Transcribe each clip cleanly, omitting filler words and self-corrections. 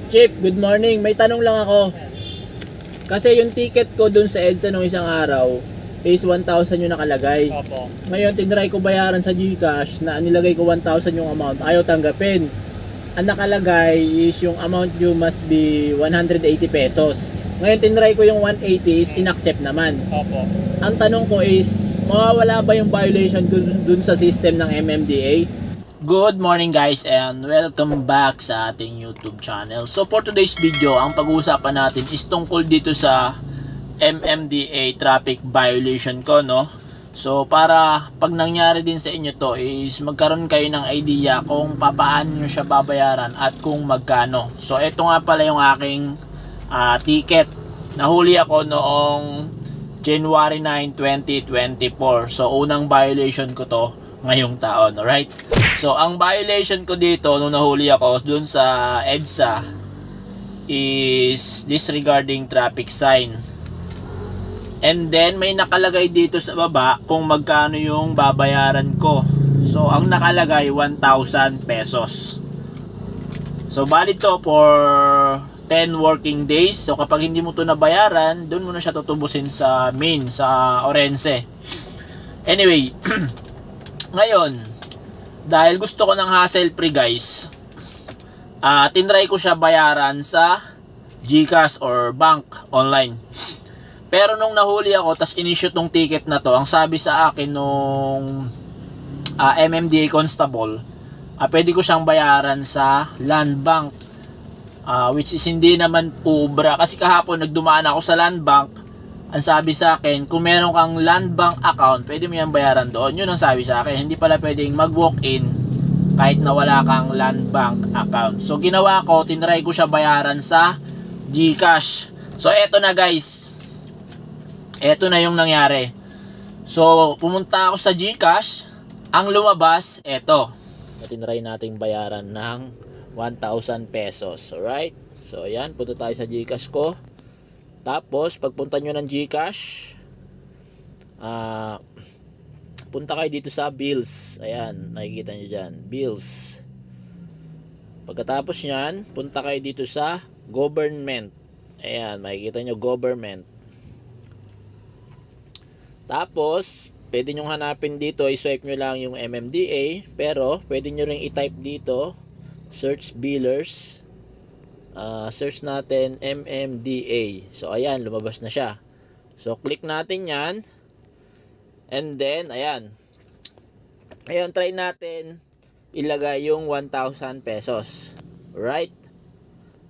Chip, good morning. May tanong lang ako. Kasi yung ticket ko dun sa EDSA nung isang araw is 1,000 yung nakalagay. Opo. Ngayon, tinry ko bayaran sa GCash na nilagay ko 1,000 yung amount. Ayaw tanggapin. Ang nakalagay is yung amount due must be 180 pesos. Ngayon, tinry ko yung 180 is inaccept naman. Opo. Ang tanong ko is, mawawala ba yung violation dun sa system ng MMDA? Good morning guys and welcome back sa ating YouTube channel. So for today's video, ang pag-uusapan natin is tungkol dito sa MMDA traffic violation ko, no? So para pag nangyari din sa inyo to is magkaroon kayo ng idea kung paano nyo siya babayaran at kung magkano. So ito nga pala yung aking ticket. Nahuli ako noong January 9, 2024. So unang violation ko to ngayong taon, alright? So, ang violation ko dito nung nahuli ako dun sa EDSA is disregarding traffic sign. And then, may nakalagay dito sa baba kung magkano yung babayaran ko. So, ang nakalagay, 1,000 pesos. So, valid to for 10 working days. So, kapag hindi mo to nabayaran, dun mo na siya tutubusin sa main, sa Orense. Anyway, ngayon, dahil gusto ko ng hassle free guys, tinry ko siya bayaran sa GCash or bank online. Pero nung nahuli ako, tas in-issue tong ticket na to, ang sabi sa akin nung MMDA constable, pwede ko siyang bayaran sa land bank, which is hindi naman ubra. Kasi kahapon nagdumaan ako sa land bank, ang sabi sa akin, kung meron kang land bank account, pwede mo yan bayaran doon. Yun ang sabi sa akin. Hindi pala pwedeng mag-walk-in kahit na wala kang land bank account. So, ginawa ko, tinry ko siya bayaran sa GCash. So, eto na guys. Eto na yung nangyari. So, pumunta ako sa GCash. Ang lumabas, eto. Tinry nating bayaran ng 1,000 pesos. Alright? So, ayan. Punta tayo sa GCash ko. Tapos, pagpunta nyo ng GCash, punta kayo dito sa bills. Ayan, nakikita nyo dyan. Bills. Pagkatapos nyan, punta kayo dito sa government. Ayan, makikita nyo government. Tapos, pwede nyo hanapin dito, i-swipe nyo lang yung MMDA. Pero, pwede nyo ring i-type dito, search billers. Search natin MMDA. So ayan, lumabas na siya. So click natin yan. And then ayan. Ayan, try natin ilagay yung 1,000 pesos. Right?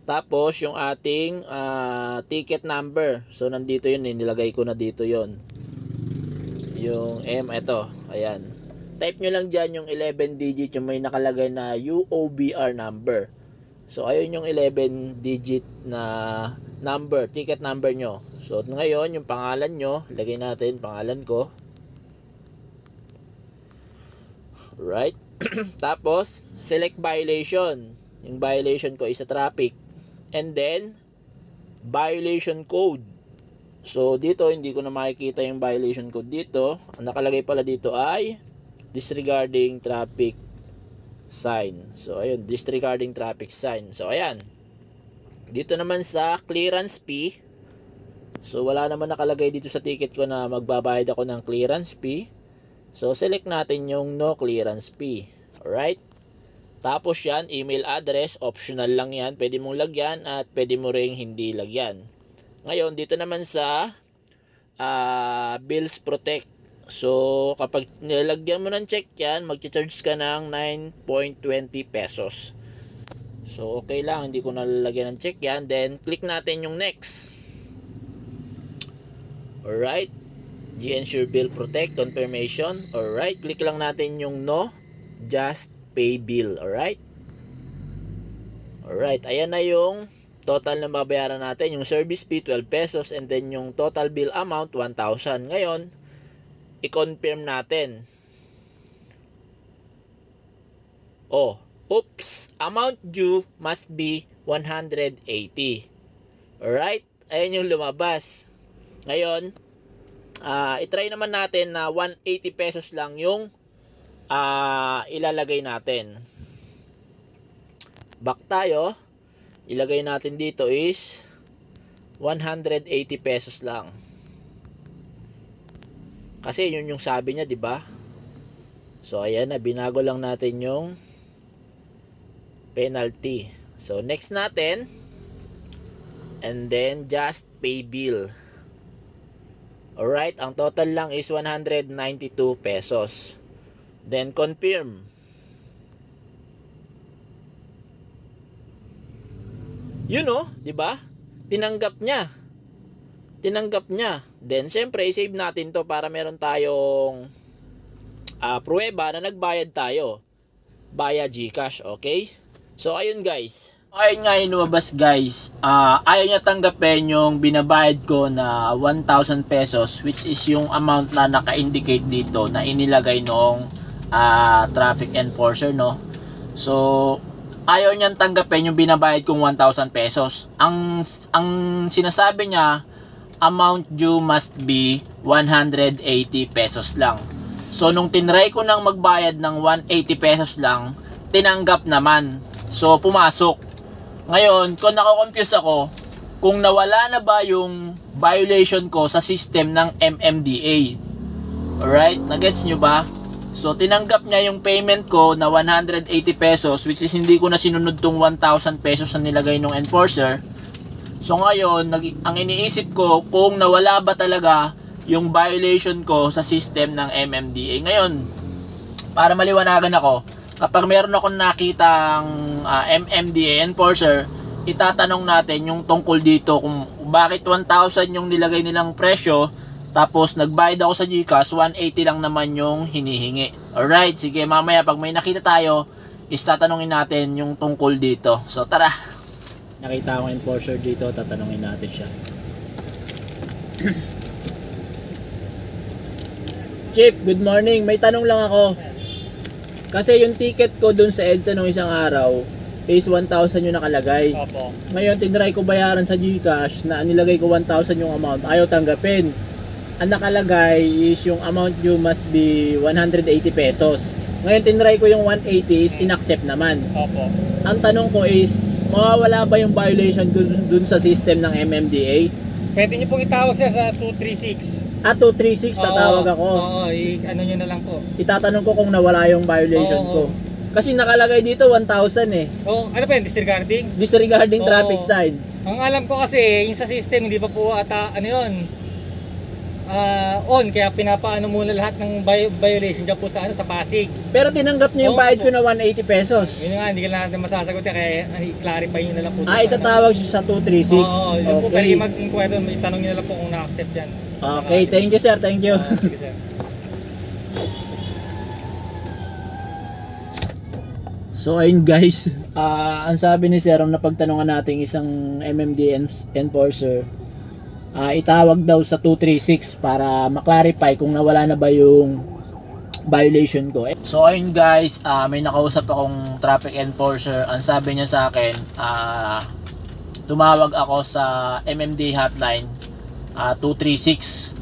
Tapos yung ating ticket number. So nandito yun, nilagay ko na dito yon. Yung ito. Ayan. Type nyo lang dyan yung 11 digit yung may nakalagay na UOBR number. So, ayun yung 11 digit na number, ticket number nyo. So, ngayon, yung pangalan nyo, lagay natin, pangalan ko. Right? Tapos, select violation. Yung violation ko is sa traffic. And then, violation code. So, dito, hindi ko na makikita yung violation code dito. Ang nakalagay pala dito ay disregarding traffic sign. So ayun, disregarding traffic sign. So ayan. Dito naman sa clearance fee. So wala naman nakalagay dito sa ticket ko na magbabayad ako ng clearance fee. So select natin yung no clearance fee. Alright? Tapos yan, email address, optional lang yan. Pwede mong lagyan at pwede mo ring hindi lagyan. Ngayon, dito naman sa bills protect. So, kapag nilagyan mo ng check yan, mag-charge ka ng 9.20 pesos. So, okay lang. Hindi ko nalalagyan ng check yan. Then, click natin yung next. Alright. GEnsure Bill Protect Confirmation. Alright. Click lang natin yung no. Just pay bill. Alright. Alright. Ayan na yung total na babayaran natin. Yung service fee, 12 pesos. And then, yung total bill amount, 1,000. Ngayon, i-confirm natin. Oh, oops, amount due must be 180. Alright? Ayan yung lumabas. Ngayon, itry naman natin na 180 pesos lang yung ilalagay natin. Back tayo. ilagay natin dito is 180 pesos lang. Kasi yun yung sabi niya, di ba? So ayan na, binago lang natin yung penalty. So next natin, and then just pay bill. Alright, ang total lang is 192 pesos. Then confirm. Yun oh, di ba? Tinanggap niya. Tinanggap niya. Then syempre, i-save natin to para meron tayong pruweba na nagbayad tayo via GCash, okay? So ayun guys. Ayun nga yung lumabas guys. Ayaw niya tanggapin yung binabayad ko na 1,000 pesos, which is yung amount na naka-indicate dito na inilagay noong traffic enforcer, no? So ayaw niyang tanggapin yung binabayad kong 1,000 pesos. Ang sinasabi niya, amount due must be 180 pesos lang. So nung tinry ko nang magbayad ng 180 pesos lang, tinanggap naman. So pumasok. Ngayon, kung nako-confuse ako, kung nawala na ba yung violation ko sa system ng MMDA. Alright? Nagets nyo ba? So tinanggap niya yung payment ko na 180 pesos, which is hindi ko na sinunod tong 1,000 pesos na nilagay ng enforcer. So ngayon, ang iniisip ko kung nawala ba talaga yung violation ko sa system ng MMDA. Ngayon, para maliwanagan ako, kapag meron akong nakitang MMDA enforcer, itatanong natin yung tungkol dito kung bakit 1,000 yung nilagay nilang presyo, tapos nagbayad ako sa GCash, 180 lang naman yung hinihingi. Alright, sige, mamaya pag may nakita tayo, tatanungin natin yung tungkol dito. So tara, nakita akong enforcer dito, tatanungin natin siya. Chief, good morning. May tanong lang ako. Kasi yung ticket ko dun sa EDSA nung isang araw is 1,000 yung nakalagay. Opo. Ngayon, tinry ko bayaran sa GCash na nilagay ko 1,000 yung amount. Ayaw tanggapin. Ang nakalagay is yung amount due must be 180 pesos. Ngayon, tinry ko yung 180 is inaccept naman. Opo. Ang tanong ko is, mawawala ba yung violation dun sa system ng MMDA? Pwede niyo pong itawag siya sa 236. 236 tatawag ako. Oo, ano nyo na lang po. Itatanong ko kung nawala yung violation ko. Kasi nakalagay dito 1,000 eh. Oo, ano pa yun? Disregarding? Disregarding traffic sign. Ang alam ko kasi, yung sa system, hindi pa po ata, ano yun, on. Kaya pinapaano muna lahat ng violation dyan po sa, sa Pasig. Pero tinanggap niyo yung bayad ko na 180 pesos. Yun nga, hindi ka natin masasagot kaya i-clarify nyo na lang po. Itatawag siya sa 236. Oo, yun po, pwede Okay. mag-inquire, itanong nyo na lang po kung na-accept yan. Okay, thank you sir, thank you. Sige, sir. So ayun guys, ang sabi ni sir, na pagtanungan natin isang MMDA enforcer, itawag daw sa 236 para maklarify kung nawala na ba yung violation ko. So ayun guys, may nakausap akong traffic enforcer. Ang sabi niya sa akin, tumawag ako sa MMDA hotline 236.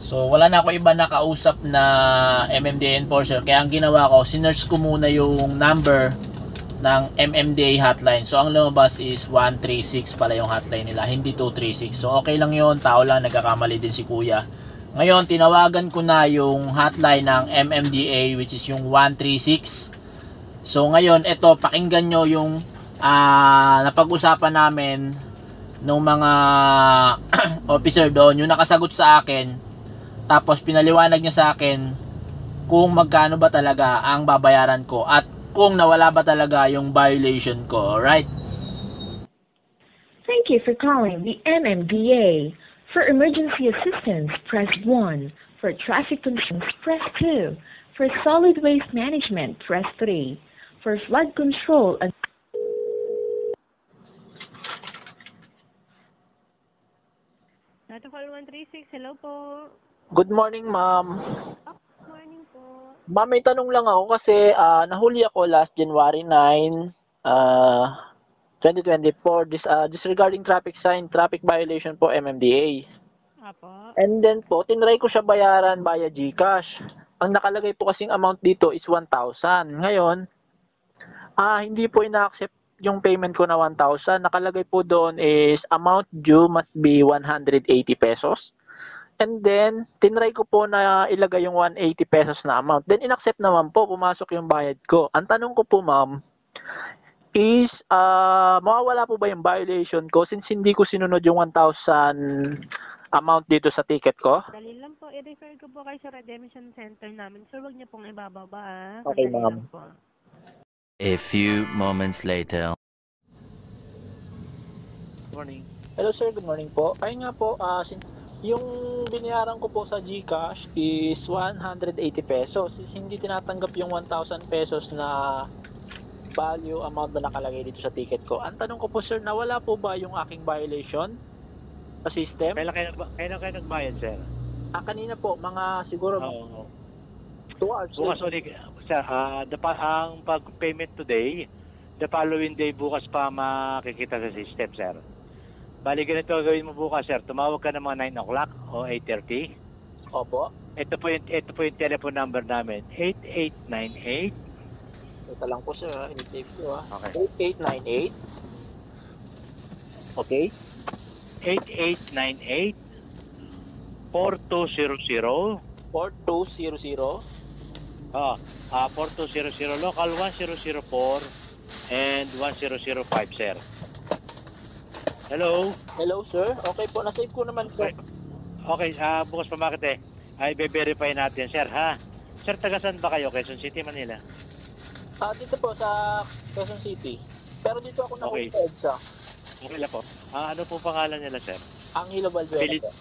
So wala na ako iba nakausap na MMDA enforcer, kaya ang ginawa ko, sinearch ko muna yung number ng MMDA hotline. So ang lumabas is 136 pala yung hotline nila, hindi 236. So okay lang yun, tao lang, nagkakamali din si kuya. Ngayon tinawagan ko na yung hotline ng MMDA, which is yung 136. So ngayon ito, pakinggan nyo yung napag-usapan namin ng mga officer doon, yung nakasagot sa akin. Tapos pinaliwanag niya sa akin kung magkano ba talaga ang babayaran ko at kung nawala ba talaga yung violation ko. Alright? Thank you for calling the MMDA. For emergency assistance, press 1. For traffic concerns, press 2. For solid waste management, press 3. For flood control and Protocol 136, hello po. Good morning, ma'am. Good morning po. Ma'am, may tanong lang ako kasi nahuli ako last January 9, 2024. Disregarding traffic sign, traffic violation po MMDA. Apo. And then po, tinry ko siya bayaran via GCash. Ang nakalagay po kasing amount dito is 1,000. Ngayon, hindi po ina-accept yung payment ko na 1,000, nakalagay po doon is amount due must be 180 pesos. And then, tinry ko po na ilagay yung 180 pesos na amount. Then, inaccept naman po, pumasok yung bayad ko. Ang tanong ko po, ma'am, is, mawawala po ba yung violation ko since hindi ko sinunod yung 1,000 amount dito sa ticket ko? Dali lang po, i-refer ko po kayo sa redemption center namin. Sir, wag niyo pong ibababa, ah. Okay, Sandali ma'am. lang po. A few moments later. Good morning. Hello sir, good morning po. Ay nga po, yung binayaran ko po sa GCash is 180 pesos. Hindi tinatanggap yung 1,000 pesos na value amount na nakalagay dito sa ticket ko. Ang tanong ko po sir, nawala po ba yung aking violation sa system? Kailan kayo nagbayad, sir? Kanina po, mga siguro Oo. 2 hours. Bukas ulit, sir, ang pag-payment today, the following day bukas pa makikita sa system, sir. Bali, ganito gawin mo bukas, sir. Tumawag ka ng mga 9 o'clock o 8:30. Opo. Ito po yung telephone number namin, 8898. Ito lang po sir, in-save ko Okay. 8898. Okay. 8898 4200 4200. 4200 local 1004 and 1005, sir. Hello. Hello sir. Okay po, na-save ko naman po. Okay, bukas pa makita ay be-verify natin, sir, ha? Sir, taga saan ba kayo? Quezon City, Manila? Dito po sa Quezon City. Pero dito ako Okay. nakuha sa EDSA. Okay lang po. Ano po pangalan nila, sir? Angelo Balbuena Pilit. po.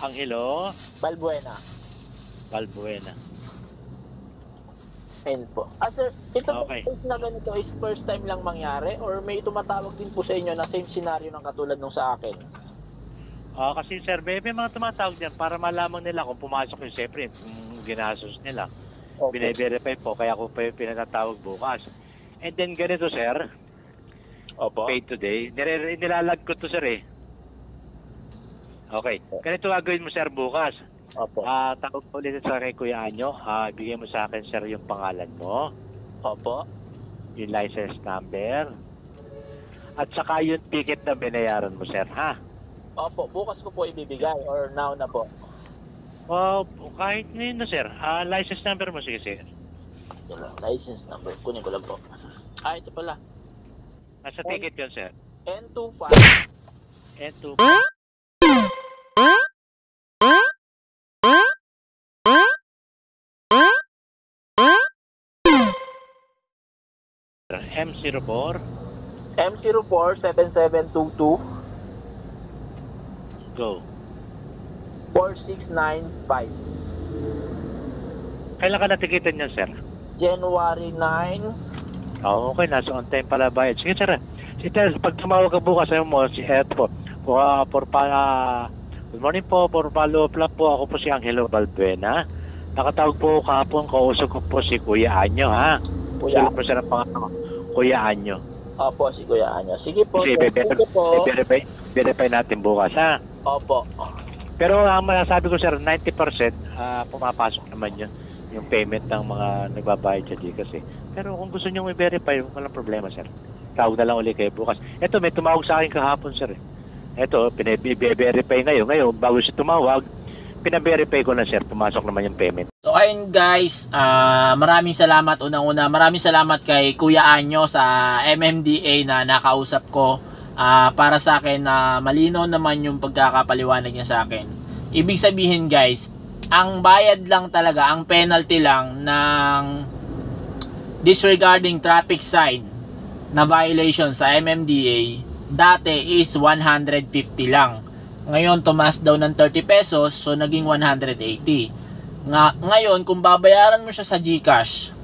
Angelo Balbuena. Balbuena. Ayun po. Sir, ito po Okay. is na ganito is first time lang mangyari or may tumatawag din po sa inyo na same scenario ng katulad nung sa akin? Kasi, sir, may mga tumatawag dyan para malaman nila kung pumasok yung siyempre, kung ginastos nila. Okay. Bine-verify po, kaya ako pa yung pinatatawag bukas. And then ganito, sir, Opo. paid today. Nilalag ko to, sir, eh. Okay. Ganito gagawin mo, sir, bukas. Opo. Tawag ko ulit sa kay Kuya Anyo. Ibigay mo sa akin, sir, yung pangalan mo, Opo. yung license number, at saka yung ticket na binayaran mo, sir, ha? Opo. Bukas ko po ibibigay or now na po. Kahit ngayon na, sir. License number mo, sige, sir. Ito lang, license number. Kunin ko lang po. Ito pala. Nasa ticket yun, sir. N25. N2. M04. M047722 Go. 4695. Kailan ka natikitan niyan, sir? January 9. Okay. Nasa on time pala bayad. Sige, sir. Sige, pag tumawag ka bukas, ayaw mo, si Eto po. Good morning po. For follow-up lang po. Ako po si Angelo Balbuena. Nakatawag po kahapon. Kausap ko po si Kuya Anyo, ha? Kuya. Sige po, sir, ang pangalan ko. Kuya Anyo. Opo, si Kuya Anyo. Sige po. Sige, sir. Sige po. verify natin bukas, ha? Opo. Pero ang masasabi ko, sir, 90% pumapasok naman yun, yung payment ng mga nagbabayad sa Gcash, eh. Pero kung gusto nyo i-verify, walang problema, sir. Tawag na lang ulit kayo bukas. Ito, may tumawag sa akin kahapon, sir. Ito, pinag-verify ngayon. Ngayon, bago siya tumawag, pina-verify ko na, sir. Pumasok naman yung payment. So ayun guys, maraming salamat unang-una. Maraming salamat kay Kuya Anyo sa MMDA na nakausap ko. Para sa akin na malinaw naman yung pagkakapaliwanag niya sa akin. Ibig sabihin guys, ang bayad lang talaga, ang penalty lang ng disregarding traffic sign na violation sa MMDA dati is 150 lang. Ngayon tumaas daw ng 30 pesos, so naging 180. Ngayon kung babayaran mo siya sa GCash,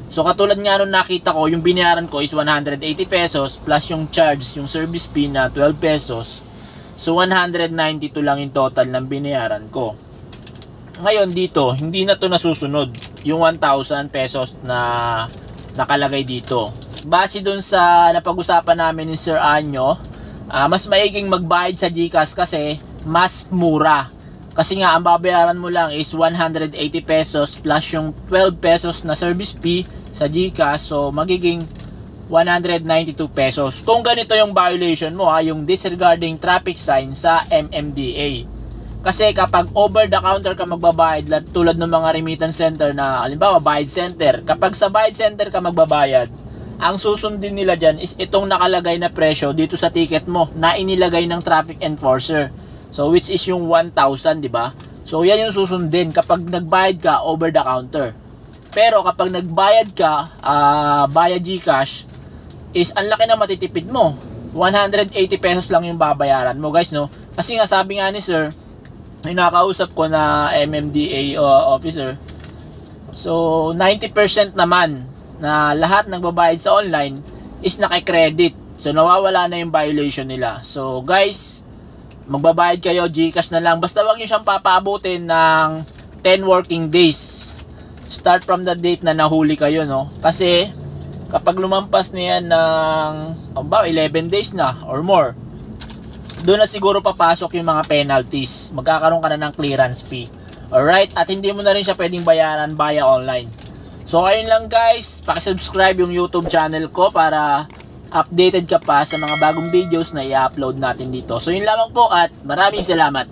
so katulad nga nung nakita ko, yung binayaran ko is 180 pesos plus yung charge, yung service fee na 12 pesos. So 192 lang yung total ng binayaran ko. Ngayon dito, hindi na to nasusunod yung 1,000 pesos na nakalagay dito. Base dun sa napag-usapan namin ni Sir Anyo, mas maiging magbayad sa GCash kasi mas mura. Kasi nga ang babayaran mo lang is 180 pesos plus yung 12 pesos na service fee sa GCash. So magiging 192 pesos. Kung ganito yung violation mo yung disregarding traffic sign sa MMDA. Kasi kapag over the counter ka magbabayad, tulad ng mga remittance center na halimbawa bayad center, kapag sa bayad center ka magbabayad, ang susundin nila dyan is itong nakalagay na presyo dito sa ticket mo na inilagay ng traffic enforcer. So which is yung 1,000, di ba? So yan yung susundin kapag nagbayad ka over the counter. Pero kapag nagbayad ka via GCash, is ang laki na matitipid mo. 180 pesos lang yung babayaran mo, guys, no? Kasi nga sabi nga ni sir, yung nakausap ko na MMDA officer, so 90% naman na lahat nagbabayad sa online is nakikredit. So nawawala na yung violation nila. So guys, magbabayad kayo, GCash na lang. Basta wag nyo siyang papaabutin ng 10 working days. Start from the date na nahuli kayo, no? Kasi kapag lumampas na yan ng 11 days na or more, doon na siguro papasok yung mga penalties. Magkakaroon ka na ng clearance fee. Alright? At hindi mo na rin siya pwedeng bayaran via online. So ayun lang guys, paki-subscribe yung YouTube channel ko para updated ka pa sa mga bagong videos na i-upload natin dito. So yun lamang po at maraming salamat.